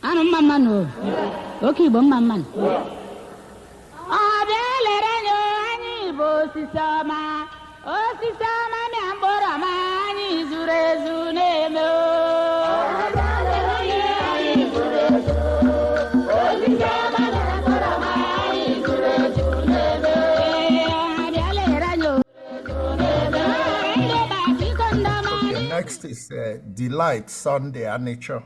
Anu mama no. Okay, bo mama. Abele yo ani bo sisama. O sisama mi ambora ma ani zurezu neme. Abele ani zurezu. O sisama mi ambora ma ani zurezu neme. Abele Okay, next is Delight Sunday Anicho.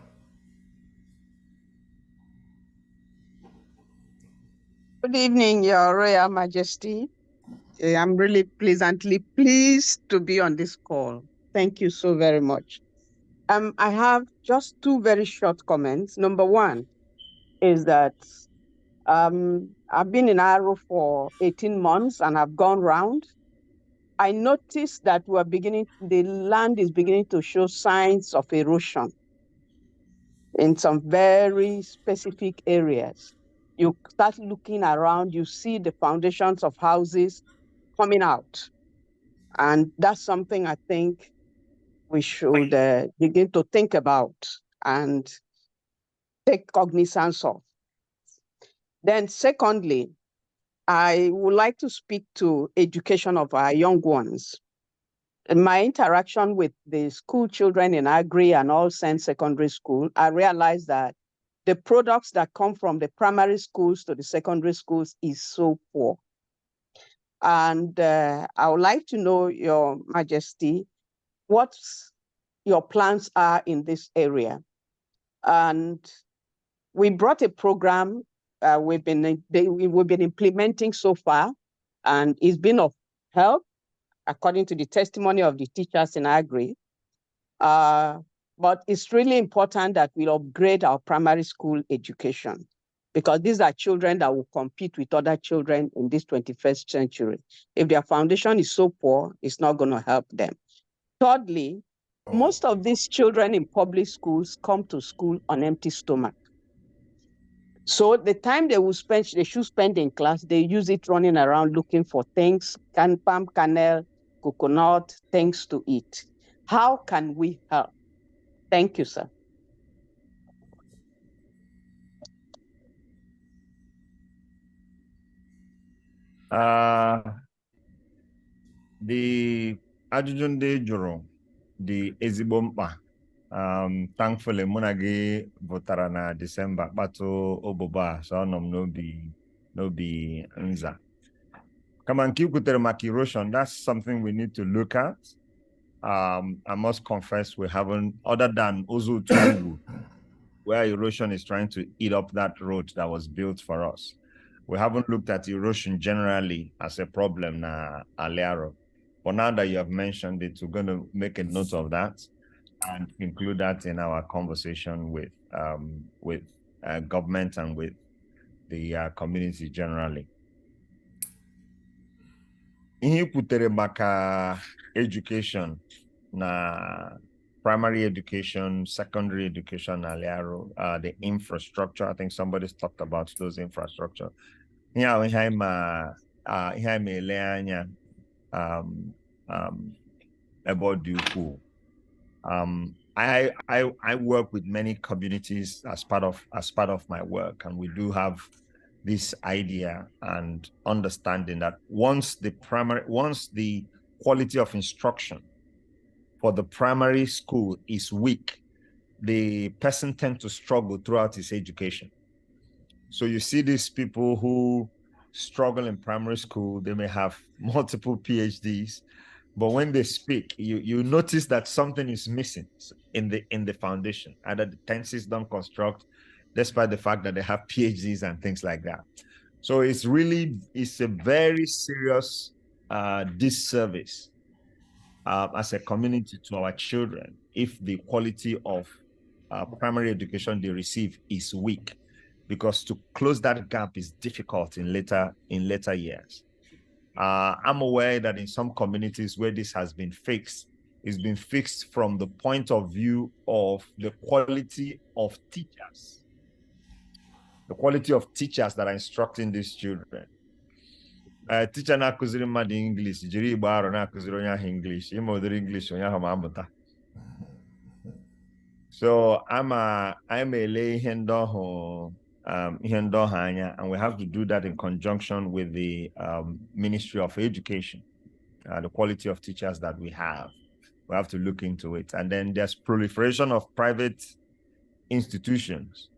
Good evening, Your Royal Majesty. I'm really pleasantly pleased to be on this call. Thank you so very much. I have just two very short comments. Number one is that I've been in Aro for 18 months and I've gone round. I noticed that the land is beginning to show signs of erosion in some very specific areas. You start looking around, you see the foundations of houses coming out. And that's something I think we should begin to think about and take cognizance of. Then secondly, I would like to speak to education of our young ones. In my interaction with the school children in Agri and All Saints Secondary School, I realized that the products that come from the primary schools to the secondary schools is so poor. And I would like to know, Your Majesty, what your plans are in this area. And we brought a program we've been implementing so far, and it's been of help, according to the testimony of the teachers in Agri. But it's really important that we upgrade our primary school education, because these are children that will compete with other children in this 21st century. If their foundation is so poor, it's not going to help them. Thirdly, most of these children in public schools come to school on empty stomach. So the time they should spend in class, they use it running around looking for things, palm kernel, coconut, things to eat. How can we help? Thank you, sir. The ajụjụ ndị jụrụ dị ezigbo mkpa. Thankfully, mụ na gị vụtara na December kpatụ obobo a, so nọ m n'obi nza. Kama nke ikwutere maka erosion, that's something we need to look at. I must confess we haven't, other than Ozu Tubu, where erosion is trying to eat up that road that was built for us. We haven't looked at erosion generally as a problem na Alearo. But now that you have mentioned it, we're going to make a note of that and include that in our conversation with government and with the community generally. Ihe putere maka education na primary education, secondary education, Alearo, the infrastructure. I think somebody's talked about those infrastructure. About Duku. I work with many communities as part of my work, and we do have this idea and understanding that once the quality of instruction for the primary school is weak, the person tends to struggle throughout his education. So you see these people who struggle in primary school, they may have multiple PhDs, but when they speak, you notice that something is missing in the foundation. Either the tenses don't construct, despite the fact that they have PhDs and things like that. So it's a very serious disservice as a community to our children if the quality of primary education they receive is weak, because to close that gap is difficult in later years. I'm aware that in some communities where this has been fixed, it's been fixed from the point of view of the quality of teachers. The quality of teachers that are instructing these children. Teacher na-akụziri mmadụ English, jiri Igbo Aro na-akụziri onye ahụ English, ịma ụdịrị English onye ahụ ma amụta. So I'm a lay hendoho and we have to do that in conjunction with the Ministry of Education, the quality of teachers that we have. We have to look into it. And then there's proliferation of private institutions.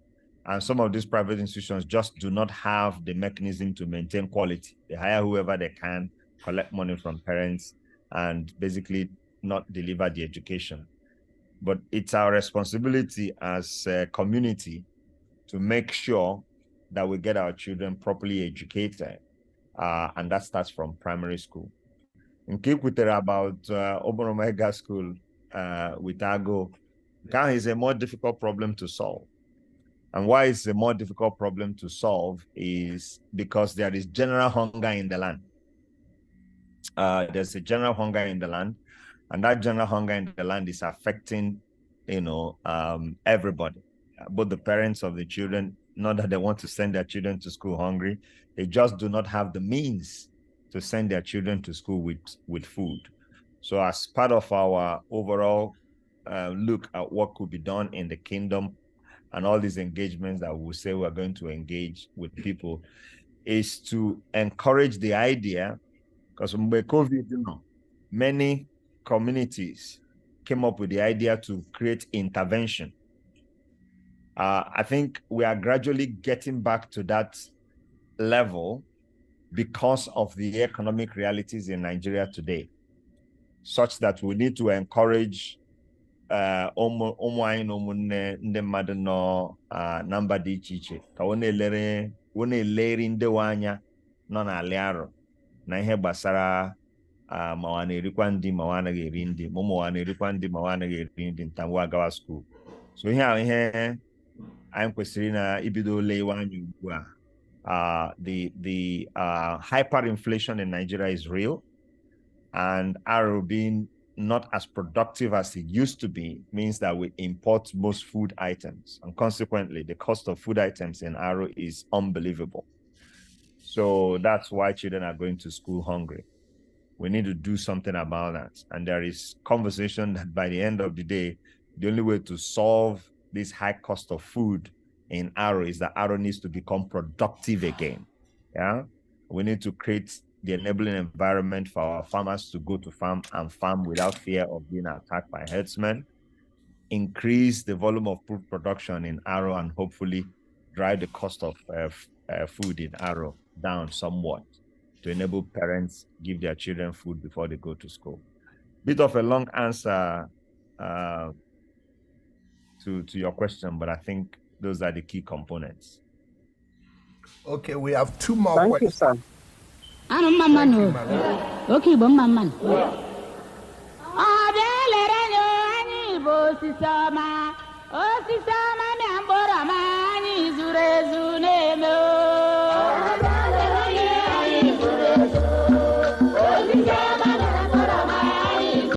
And some of these private institutions just do not have the mechanism to maintain quality. They hire whoever they can, collect money from parents, and basically not deliver the education. But it's our responsibility as a community to make sure that we get our children properly educated. And that starts from primary school. In Kikwutere about Oboromega School with Ago, that is a more difficult problem to solve. And why it's a more difficult problem to solve is because there is general hunger in the land. There's a general hunger in the land, and that general hunger in the land is affecting, everybody, both the parents of the children. Not that they want to send their children to school hungry, they just do not have the means to send their children to school with food. So as part of our overall look at what could be done in the kingdom and all these engagements that we say we're going to engage with people, is to encourage the idea, because when COVID, many communities came up with the idea to create intervention. I think we are gradually getting back to that level because of the economic realities in Nigeria today, such that we need to encourage ndị mmadụ nọ na mba dị iche iche ka ọ na-eleri ndị anya nọ n'ala Aro na ihe gbasara ma wa na-erikwa ndị ma wa anaghị eri ndị, ma wa na-erikwa ndị ma wa anaghị eri ndị, ntanwa agawa school. So ihe anyị kwesịrị na ibido lewe anya ugbu a. The hyperinflation in Nigeria is real, and Aro being not as productive as it used to be means that we import most food items, and consequently the cost of food items in Aro is unbelievable. So that's why children are going to school hungry. We need to do something about that, and there is conversation that by the end of the day, the only way to solve this high cost of food in Aro is that Aro needs to become productive again. Yeah, we need to create the enabling environment for our farmers to go to farm and farm without fear of being attacked by herdsmen, increase the volume of food production in Aro, and hopefully drive the cost of food in Aro down somewhat to enable parents give their children food before they go to school. Bit of a long answer to your question, but I think those are the key components. Okay, we have two more questions. Thank you, sir. Anu mama no. Okay, bon mama. Adelere nyo ani bo sisama. O sisama